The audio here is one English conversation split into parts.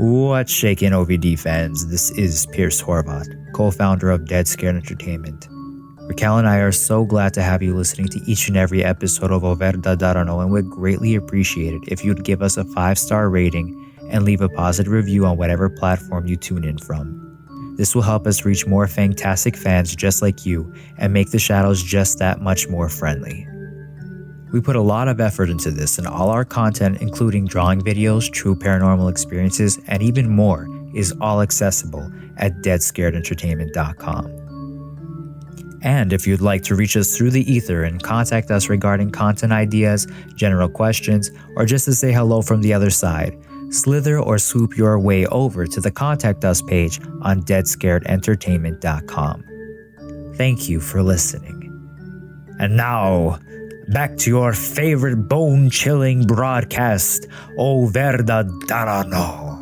What's shaking, OVD fans? This is Pierce Horvath, co-founder of Dead Scared Entertainment. Raquel and I are so glad to have you listening to each and every episode of O Verda Darano, and would greatly appreciate it if you'd give us a 5-star rating and leave a positive review on whatever platform you tune in from. This will help us reach more fantastic fans just like you and make the shadows just that much more friendly. We put a lot of effort into this, and all our content, including drawing videos, true paranormal experiences, and even more, is all accessible at deadscaredentertainment.com. And if you'd like to reach us through the ether and contact us regarding content ideas, general questions, or just to say hello from the other side, slither or swoop your way over to the Contact Us page on deadscaredentertainment.com. Thank you for listening. And now, back to your favorite bone-chilling broadcast, O Verda Darano.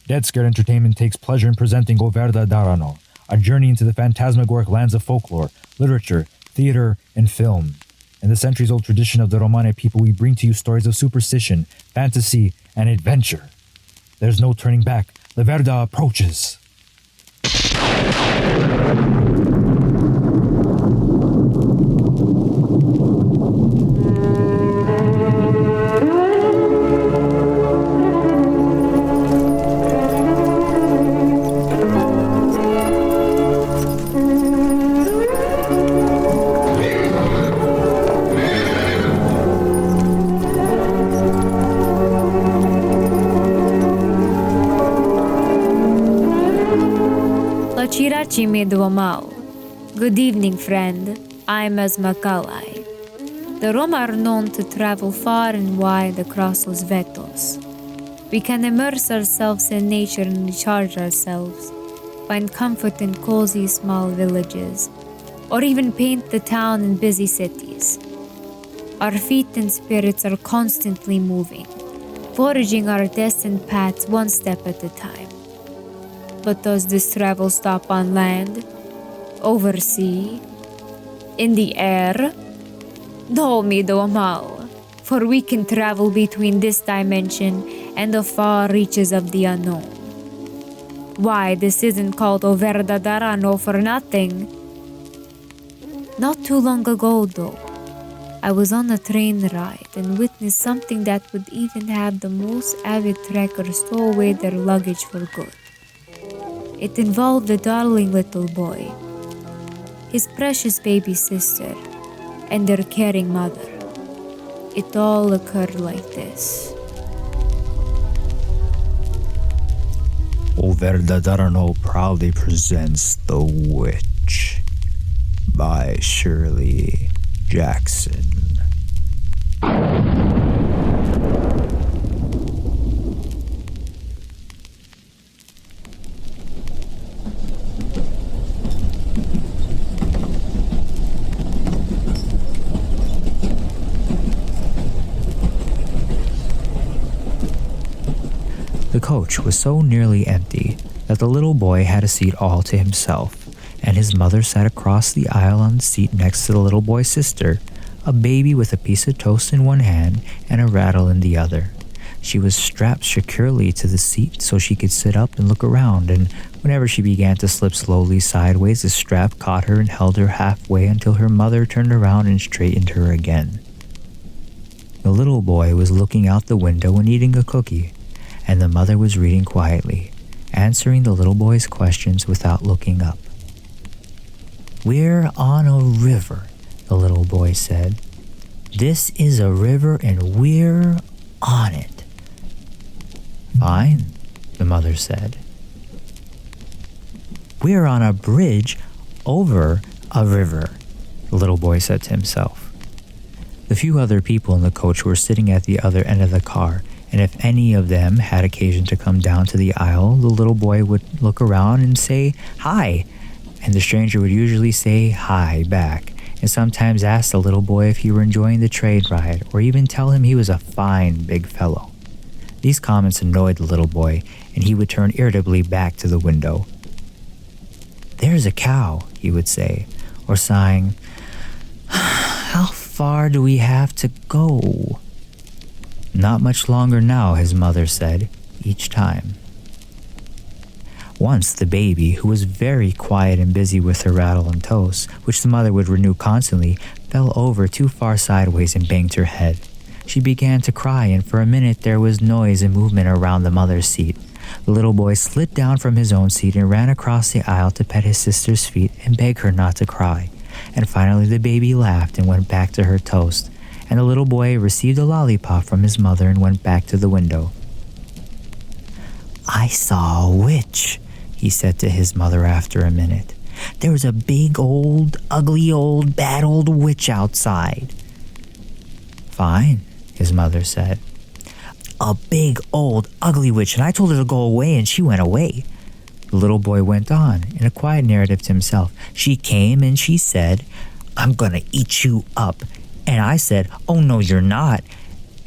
Dead Scared Entertainment takes pleasure in presenting O Verda Darano, a journey into the phantasmagoric lands of folklore, literature, theater, and film. In the centuries-old tradition of the Romani people, we bring to you stories of superstition, fantasy, and adventure. There's no turning back. The Verda approaches. Good evening, friend. I'm Macabre. The Roma are known to travel far and wide across Los Vetos. We can immerse ourselves in nature and recharge ourselves, find comfort in cozy small villages, or even paint the town in busy cities. Our feet and spirits are constantly moving, forging our destined paths one step at a time. But does this travel stop on land, over sea, in the air? No, mi domal, for we can travel between this dimension and the far reaches of the unknown. Why, this isn't called O Verda Darano for nothing. Not too long ago, though, I was on a train ride and witnessed something that would even have the most avid trekkers stow away their luggage for good. It involved a darling little boy, his precious baby sister, and their caring mother. It all occurred like this. O Verda Darano proudly presents The Witch by Shirley Jackson. The coach was so nearly empty that the little boy had a seat all to himself, and his mother sat across the aisle on the seat next to the little boy's sister, a baby with a piece of toast in one hand and a rattle in the other. She was strapped securely to the seat so she could sit up and look around, and whenever she began to slip slowly sideways, the strap caught her and held her halfway until her mother turned around and straightened her again. The little boy was looking out the window and eating a cookie, and the mother was reading quietly, answering the little boy's questions without looking up. "We're on a river," the little boy said. "This is a river and we're on it." "Fine," the mother said. "We're on a bridge over a river," the little boy said to himself. The few other people in the coach were sitting at the other end of the car, and if any of them had occasion to come down to the aisle, the little boy would look around and say, "Hi," and the stranger would usually say hi back, and sometimes ask the little boy if he were enjoying the train ride, or even tell him he was a fine big fellow. These comments annoyed the little boy, and he would turn irritably back to the window. "There's a cow," he would say, or sighing, "How far do we have to go?" "Not much longer now," his mother said, each time. Once the baby, who was very quiet and busy with her rattle and toast, which the mother would renew constantly, fell over too far sideways and banged her head. She began to cry, and for a minute there was noise and movement around the mother's seat. The little boy slid down from his own seat and ran across the aisle to pet his sister's feet and beg her not to cry. And finally the baby laughed and went back to her toast, and the little boy received a lollipop from his mother and went back to the window. "I saw a witch," he said to his mother after a minute. "There was a big old, ugly old, bad old witch outside." "Fine," his mother said. "A big old, ugly witch, and I told her to go away and she went away." The little boy went on, in a quiet narrative to himself. "She came and she said, 'I'm gonna eat you up.' And I said, 'Oh no, you're not.'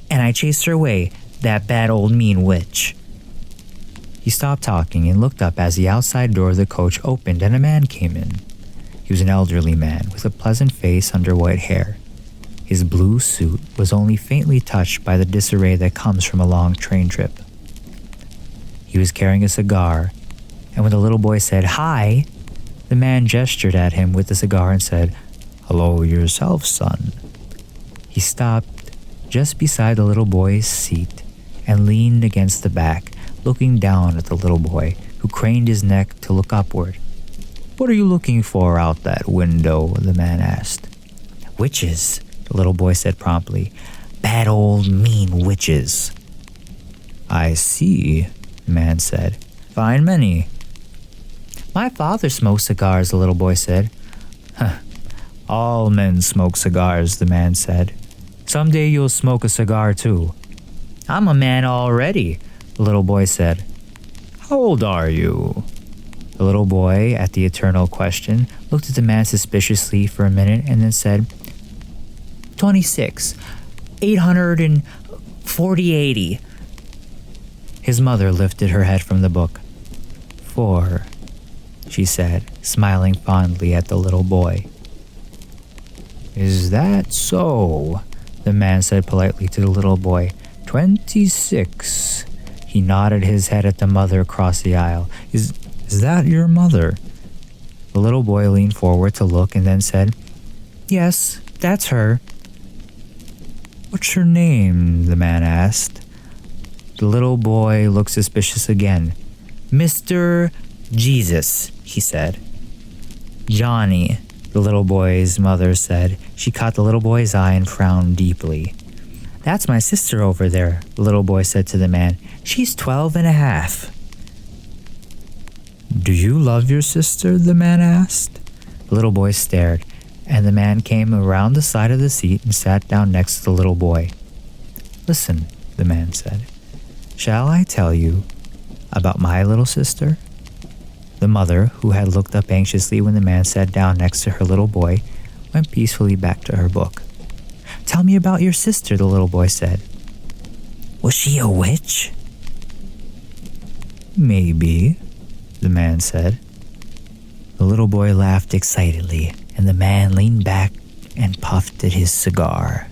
And I chased her away, that bad old mean witch." He stopped talking and looked up as the outside door of the coach opened and a man came in. He was an elderly man with a pleasant face under white hair. His blue suit was only faintly touched by the disarray that comes from a long train trip. He was carrying a cigar, and when the little boy said, "Hi," the man gestured at him with the cigar and said, "Hello yourself, son." He stopped just beside the little boy's seat and leaned against the back, looking down at the little boy, who craned his neck to look upward. "What are you looking for out that window?" the man asked. "Witches," the little boy said promptly. "Bad old mean witches." "I see," the man said. "Fine many." "My father smokes cigars," the little boy said. "Huh. All men smoke cigars," the man said. "Someday you'll smoke a cigar too." "I'm a man already," the little boy said. "How old are you?" The little boy, at the eternal question, looked at the man suspiciously for a minute and then said, 26, 840-80. His mother lifted her head from the book. 4, she said, smiling fondly at the little boy. "Is that so?" the man said politely to the little boy. 26. He nodded his head at the mother across the aisle. Is that your mother?" The little boy leaned forward to look and then said, "Yes, that's her." "What's her name?" the man asked. The little boy looked suspicious again. "Mr. Jesus," he said. "Johnny," the little boy's mother said. She caught the little boy's eye and frowned deeply. "That's my sister over there," the little boy said to the man. "She's 12 and a half." "Do you love your sister?" the man asked. The little boy stared, and the man came around the side of the seat and sat down next to the little boy. "Listen," the man said. "Shall I tell you about my little sister?" The mother, who had looked up anxiously when the man sat down next to her little boy, went peacefully back to her book. "Tell me about your sister," the little boy said. "Was she a witch?" "Maybe," the man said. The little boy laughed excitedly, and the man leaned back and puffed at his cigar.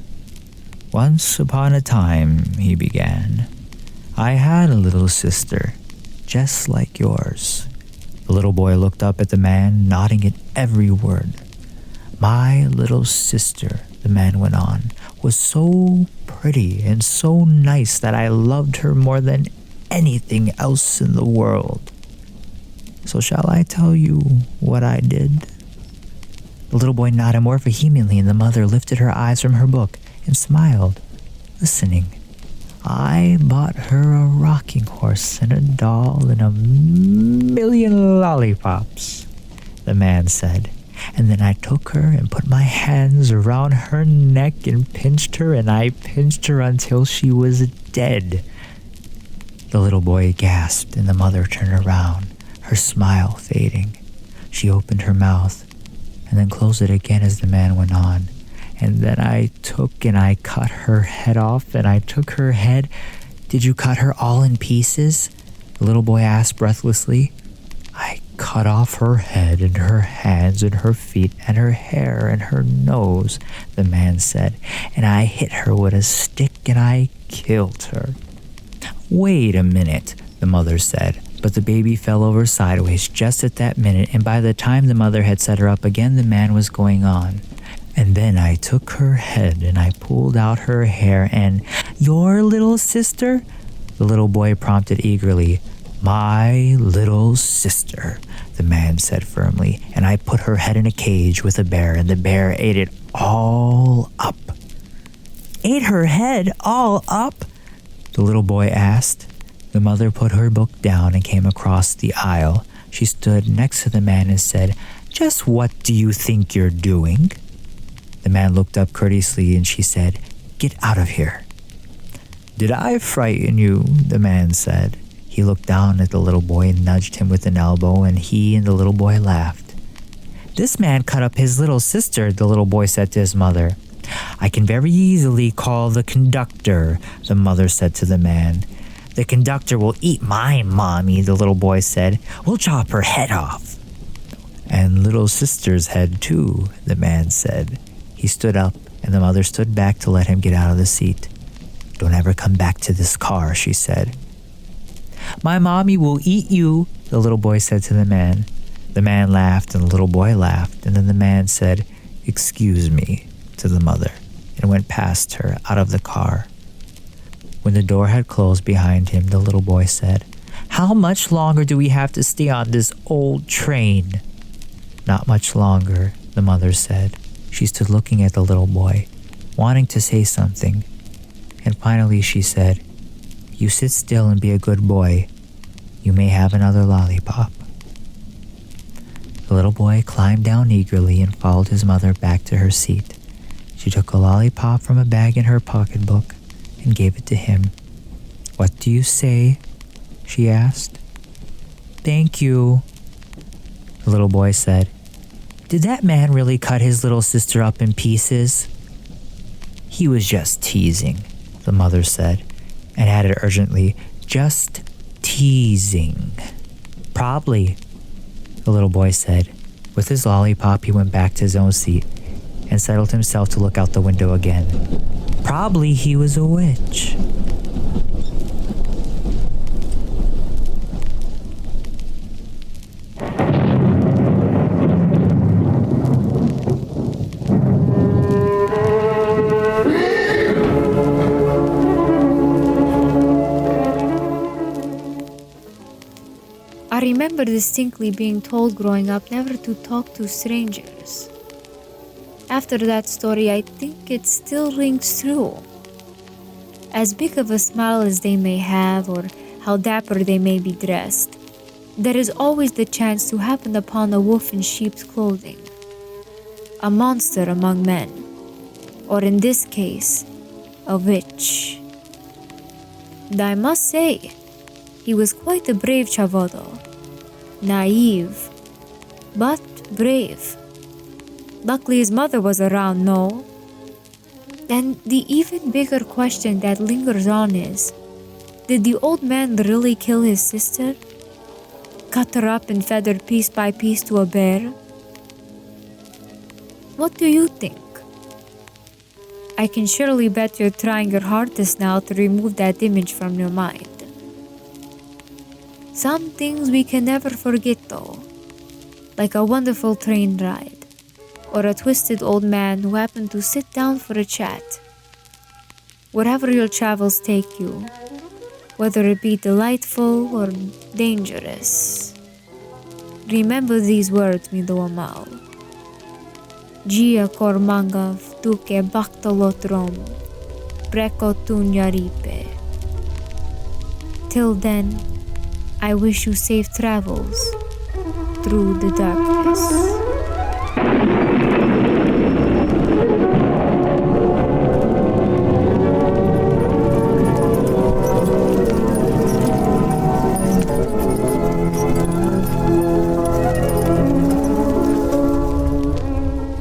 "Once upon a time," he began, "I had a little sister, just like yours." The little boy looked up at the man, nodding at every word. "My little sister," the man went on, "was so pretty and so nice that I loved her more than anything else in the world. So shall I tell you what I did?" The little boy nodded more vehemently, and the mother lifted her eyes from her book and smiled, listening. "I bought her a rocking horse and a doll and 1,000,000 lollipops," the man said. "And then I took her and put my hands around her neck and pinched her, and I pinched her until she was dead." The little boy gasped, and the mother turned around, her smile fading. She opened her mouth and then closed it again as the man went on. "And then I took and I cut her head off, and I took her head." "Did you cut her all in pieces?" the little boy asked breathlessly. "I cut cut off her head and her hands and her feet and her hair and her nose," the man said, "and I hit her with a stick and I killed her." "Wait a minute," the mother said, but the baby fell over sideways just at that minute, and by the time the mother had set her up again, the man was going on. "And then I took her head and I pulled out her hair and—" "Your little sister?" the little boy prompted eagerly. "My little sister," the man said firmly, "and I put her head in a cage with a bear, and the bear ate it all up." "Ate her head all up?" the little boy asked. The mother put her book down and came across the aisle. She stood next to the man and said, "Just what do you think you're doing?" The man looked up courteously and she said, "Get out of here." "Did I frighten you?" the man said. He looked down at the little boy and nudged him with an elbow, and he and the little boy laughed. "This man cut up his little sister," the little boy said to his mother. "I can very easily call the conductor," the mother said to the man. "The conductor will eat my mommy," the little boy said. "We'll chop her head off." "And little sister's head too," the man said. He stood up, and the mother stood back to let him get out of the seat. "Don't ever come back to this car," she said. "My mommy will eat you," the little boy said to the man. The man laughed and the little boy laughed, and then the man said, "Excuse me," to the mother, and went past her out of the car. When the door had closed behind him, the little boy said, "How much longer do we have to stay on this old train?" "Not much longer," the mother said. She stood looking at the little boy, wanting to say something, and finally she said, "You sit still and be a good boy. You may have another lollipop." The little boy climbed down eagerly and followed his mother back to her seat. She took a lollipop from a bag in her pocketbook and gave it to him. "What do you say?" she asked. "Thank you," the little boy said. "Did that man really cut his little sister up in pieces?" "He was just teasing," the mother said, and added urgently, "Just teasing." "Probably," the little boy said. With his lollipop, he went back to his own seat and settled himself to look out the window again. "Probably he was a witch." I remember distinctly being told growing up never to talk to strangers. After that story, I think it still rings true. As big of a smile as they may have, or how dapper they may be dressed, there is always the chance to happen upon a wolf in sheep's clothing, a monster among men, or in this case, a witch. And I must say, he was quite a brave chavado. Naive, but brave. Luckily his mother was around, no? And the even bigger question that lingers on is, did the old man really kill his sister? Cut her up and fed her piece by piece to a bear? What do you think? I can surely bet you're trying your hardest now to remove that image from your mind. Some things we can never forget though, like a wonderful train ride, or a twisted old man who happened to sit down for a chat. Wherever your travels take you, whether it be delightful or dangerous, remember these words, Midoamal. Gia kormangav tuke baktolotrom, breko tunyaripe. Till then, I wish you safe travels through the darkness.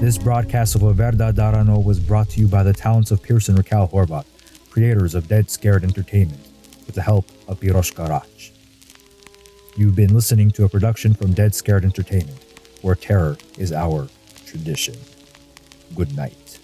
This broadcast of O Verda Darano was brought to you by the talents of Pearson Raquel Horvat, creators of Dead Scared Entertainment, with the help of Piroshka Rach. You've been listening to a production from Dead Scared Entertainment, where terror is our tradition. Good night.